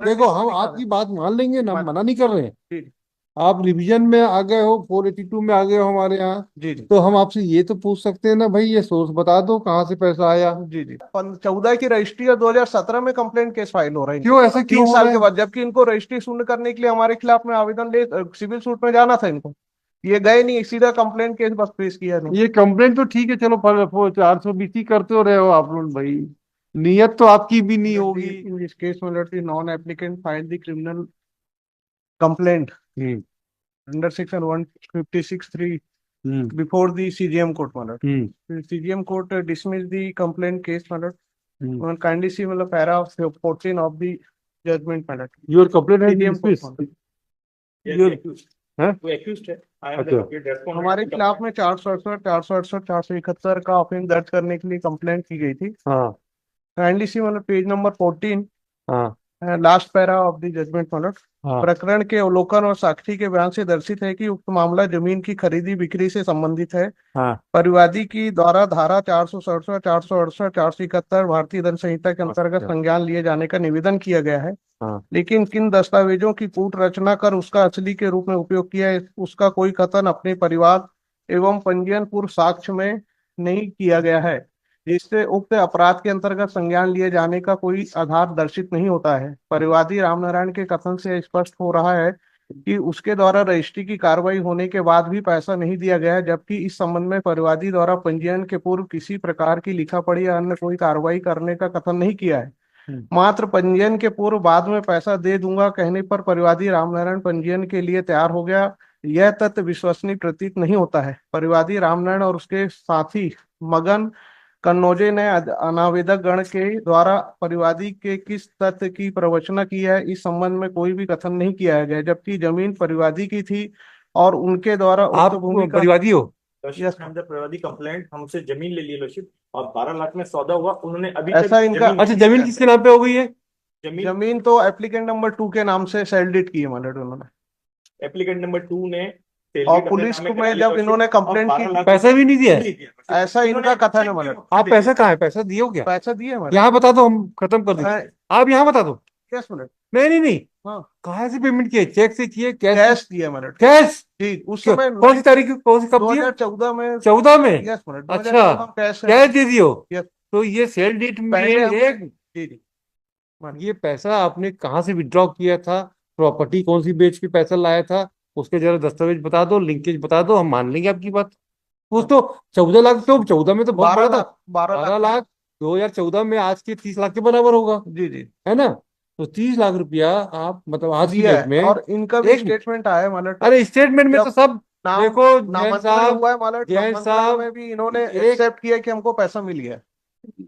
देखो हम आपकी बात मान लेंगे ना, हम मान मना नहीं कर रहे हैं। जी जी आप रिवीजन में आ गए हो, 482 में आ गए हो हमारे यहाँ। जी जी तो हम आपसे ये तो पूछ सकते हैं ना भाई, ये सोर्स बता दो कहाँ से पैसा आया। जी जी 14 की रजिस्ट्री और 2017 में कंप्लेंट केस फाइल हो रहा है इनके क्यों, ऐसा क्यों तीन हो साल रहा के है? बाद, जबकि इनको रजिस्ट्री शून्य करने के लिए हमारे खिलाफ में आवेदन ले सिविल सूट में जाना था इनको। ये गए नहीं, सीधा कंप्लेंट केस बस पेश किया नहीं। ये कंप्लेंट तो ठीक है, चलो 420 करते हो रहे हो आप लोग भाई। नियत तो आपकी भी नहीं होगी। In this case, my lord, the non-applicant filed the criminal complaint hmm. under section 156(3) hmm. before the CGM court, my lord. Hmm. The CGM court dismissed the complaint case, my lord. Hmm. Kindly see मतलब para 14 of the judgment, my lord. Your complaint है CGM court, my dismiss. lord. Yes, your accused. है। वो accused है। I am the अच्छा। Complete respondent हमारे खिलाफ में 468, 468, 471 का ऑफेंस दर्ज करने के लिए कंप्लेंट की गई थी। हाँ। काइंडली सी मतलब पेज नंबर 14, हाँ। Last para of the judgement, मतलब हाँ। प्रकरण के अवलोकन और साक्षी के बयान से दर्शित है कि उक्त मामला जमीन की खरीदी बिक्री से संबंधित है। हाँ। परिवादी की द्वारा धारा 467, 468, 471 भारतीय दंड संहिता के अंतर्गत अच्छा। संज्ञान लिए जाने का निवेदन किया गया है। हाँ। लेकिन किन दस्तावेजों की कूट रचना कर उसका असली के रूप में उपयोग किया है, उसका कोई कथन अपने परिवार एवं पंजीयन पूर्व साक्ष्य में नहीं किया गया है, जिससे उक्त अपराध के अंतर्गत संज्ञान लिए जाने का कोई आधार दर्शित नहीं होता है। परिवादी रामनारायण के कथन से स्पष्ट हो रहा है कि उसके द्वारा रजिस्ट्री की कार्रवाई होने के बाद भी पैसा नहीं दिया गया है, जबकि इस संबंध में परिवादी द्वारा पंजीयन के पूर्व किसी प्रकार की लिखा पढ़ी या अन्य कोई कार्रवाई करने का कथन नहीं किया है। हम्म। मात्र पंजीयन के पूर्व बाद में पैसा दे दूंगा कहने पर परिवादी रामनारायण पंजीयन के लिए तैयार हो गया, यह तथ्य विश्वसनीय प्रतीत नहीं होता है। परिवादी रामनारायण और उसके साथी मगन कन्नौजे ने अनावेदक गण के द्वारा परिवादी के किस तथ्य की प्रवचना की है, इस संबंध में कोई भी कथन नहीं किया गया, जबकि जमीन परिवादी की थी और उनके द्वारा उक्त आप भूमि का। परिवादी हो? यस, हम जब प्रवादी कंप्लेंट हमसे जमीन ले लिए लक्षित और 12 लाख में सौदा हुआ, उन्होंने अभी तक ऐसा इनका। जमीन अच्छा, जमीन किसके नाम पे हो गई है? जमीन जमीन तो एप्लीकेंट नंबर 2 के नाम से सेल डीड की है, मतलब उन्होंने। एप्लीकेंट नंबर 2 ने सेल और डीड अपने पुलिस नाम में को करा में ली जब लक्षित इन्होंने और कंप्लेंट की, 12 लाख पैसा भी नहीं दिया है? नहीं दिया लक्षित। ऐसा इन्होंने इनका कथन है, चेक मतलब दिया, आप देखिए पैसा कहाँ है, पैसा दिए हो क्या? पैसा दिए हमारे। यहाँ बता दो, हम खत्म कर देंगे। आप यहाँ बता दो। Cash minute. नहीं नहीं नहीं। हाँ, कहाँ से पेमेंट किए, चेक से किए, कैश से? कैश दिए मिनट। कैश? जी, उस समय कौन सी तारीख, कौन सी, कब दिया? 2014 में। 14 में? यस मिनट, अच्छा, 2014 में कैश है। कैश दे दियो? यस। तो ये सेल डीट में पहले हमने। एक, जी जी मान- ये पैसा आपने कहाँ से विड्रॉ किया था? प्रॉपर्टी कौन सी बेच के पैसा लाया था? उसके जरा दस्तावेज बता दो, लिंकेज बता दो, हम मान लेंगे आपकी बात। वो तो 14 लाख, तो 14 में तो बहुत 12 बड़ा था। लाख, 12 12 लाख। लाख 2014 में आज के 30 लाख के बराबर होगा, जी जी है ना? तो 30 लाख रुपया आप मतलब आज की दिया डेट है, में और इनका भी एक, स्टेटमेंट आया है, मतलब अरे स्टेटमेंट में तो जब सब नाम देखो। जैन नामांतरण साहब, हुआ है, मतलब जैन नामांतरण साहब, में भी इन्होंने एक, एक्सेप्ट किया कि हमको पैसा मिल गया है।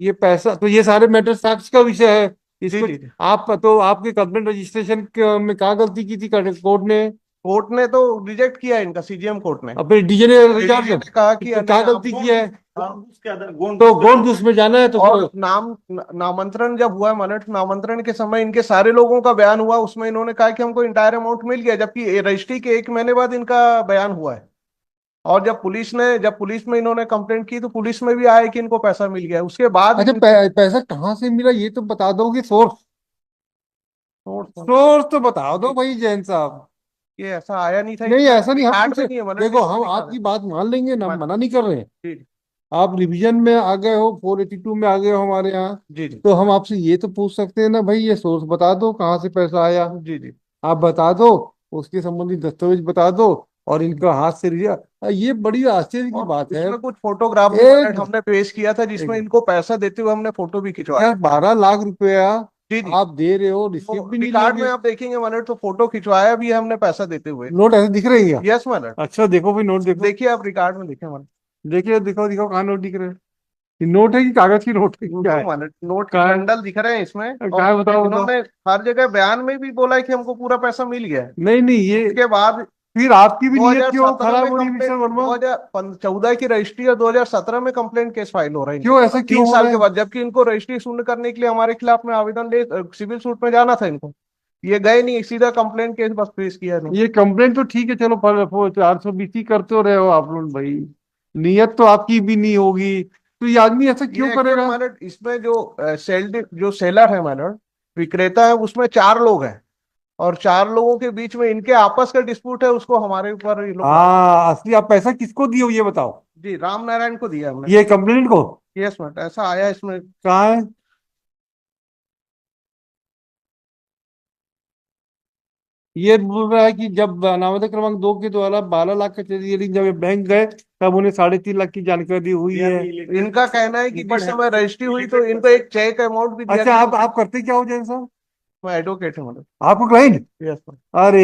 ये पैसा तो ये सारे मैटर साक्ष्य का विषय है जी इसको। जी जी आप तो आपके कंप्लेंट रजिस्ट्रेशन में कहाँ गलती की थी कोर्ट ने? कोर्ट ने तो रिजेक्ट किया है इनका, सीजीएम कोर्ट ने। अपने डीजे ने रिजॉर्ट डीडीजे ने कहा कि तो नहीं क्या आप। गलती की है? उसके आधार गोंड तो गोंड उसमें जाना है तो और नामांतरण जब हुआ है, मनट नामांतरण के समय इनके सारे लोगों का बयान हुआ, उसमें इन्होंने कहा कि हमको इंटायर अमाउंट मिल गया, जबकि रजिस्ट्री के 1 महीने बाद इनका बयान हुआ है। और जब पुलिस में इन्होंने कंप्लेंट की, तो पुलिस में भी आया कि इनको पैसा मिल गया है। उसके बाद अच्छा, पैसा कहाँ से मिला ये तो बता दोगे, सोर्स? नोट। सोर्स तो बता दो भाई जैन साहब। ये ऐसा आया नहीं था नहीं, इसमें, ऐसा नहीं, हम कार्ड में पूछे। नहीं है, मनट देखो इसमें हम लिखा है। आपकी बात मान लेंगे ना, हम मान मना नहीं कर रहे हैं। जी आप रिवीजन में आ गए हो, 482 में आ गए हो हमारे यहाँ। जी जी तो हम आपसे ये तो पूछ सकते हैं ना भाई, ये सोर्स बता दो कहाँ से पैसा आया। जी जी आप बता दो, उसके संबंधित दस्तावेज बता दो, और इनका हाथ से ये बड़ी आश्चर्य की और बात है। इसमें कुछ फोटोग्राफ भी मनट एक, हमने पेश किया था, जिसमें एक इनको पैसा देते हुए हमने फोटो भी खिंचवाया। यार, 12 लाख रुपया जी जी आप दे रहे हो, वो रिसिप्ट भी नहीं रिकॉर्ड में लोगे? आप देखेंगे मनट, तो फोटो खिंचवाया भी है हमने पैसा देते हुए। नोट ऐसे दिख रहे हैं क्या? यस मनट। अच्छा देखो भाई, नोट देखो। देखिए आप रिकॉर्ड में देखें मनट। देखिए, दिखाओ दिखाओ, कहाँ नोट दिख रहे हैं? ये नोट है कि कागज की नोट है, क्या दो है? मनट नोट के कहाँ बंडल दिख रहे हैं इसमें। है, और कहाँ है? बताओ बताओ। इन्होंने हर जगह बयान में भी बोला है कि हमको पूरा पैसा मिल गया है। नहीं नहीं, ये उसके बाद फिर आपकी भी नीयत क्यों 2017 खराब में हो रही है कंप्लेंट, मिस्टर वर्मा? 2014 की रजिस्ट्री और 2017 में कंप्लेंट केस फाइल हो रहा है इनके क्यों, ऐसा खिलाफ तीन क्यों हो साल रहा के है? बाद, जबकि इनको रजिस्ट्री शून्य करने के लिए हमारे खिलाफ में आवेदन ले सिविल सूट में जाना था इनको। ये गए नहीं, सीधा कंप्लेंट केस बस पेश किया नहीं। ये कंप्लेंट तो ठीक है, चलो 420 करते हो रहे हो आप लोग भाई। नियत तो आपकी भी नहीं होगी, तो ये आदमी ऐसा क्यों ये एक्चुअल करेगा? मैनर इसमें जो सेलर है मैनर, विक्रेता है उसमें 4 लोग हैं, और 4 लोगों के बीच में इनके आपस का डिस्प्यूट है, उसको हमारे ऊपर ये लोग। हाँ, असली आप पैसा किसको दिए हो ये बताओ। जी, राम नारायण को दिया हमने। ये कंप्लेंट को यस मैट, ऐसा आया इसमें। कहाँ है? ये बोल रहा है कि जब अनामत क्रमांक 2 के द्वारा 12 लाख का चेक दिया, जब ये बैंक गए तब उन्हें 3.5 लाख की जानकारी हुई ये है। अभी इलेक्ट्रिक इनका कहना है कि ऊपर जिस है। समय रजिस्ट्री हुई तो इनको एक चेक अमाउंट भी दिया अच्छा, गया। आप करते क्या हो जैन साहब? मैं एडवोकेट हूँ। आपको क्लाइंट? यस। अरे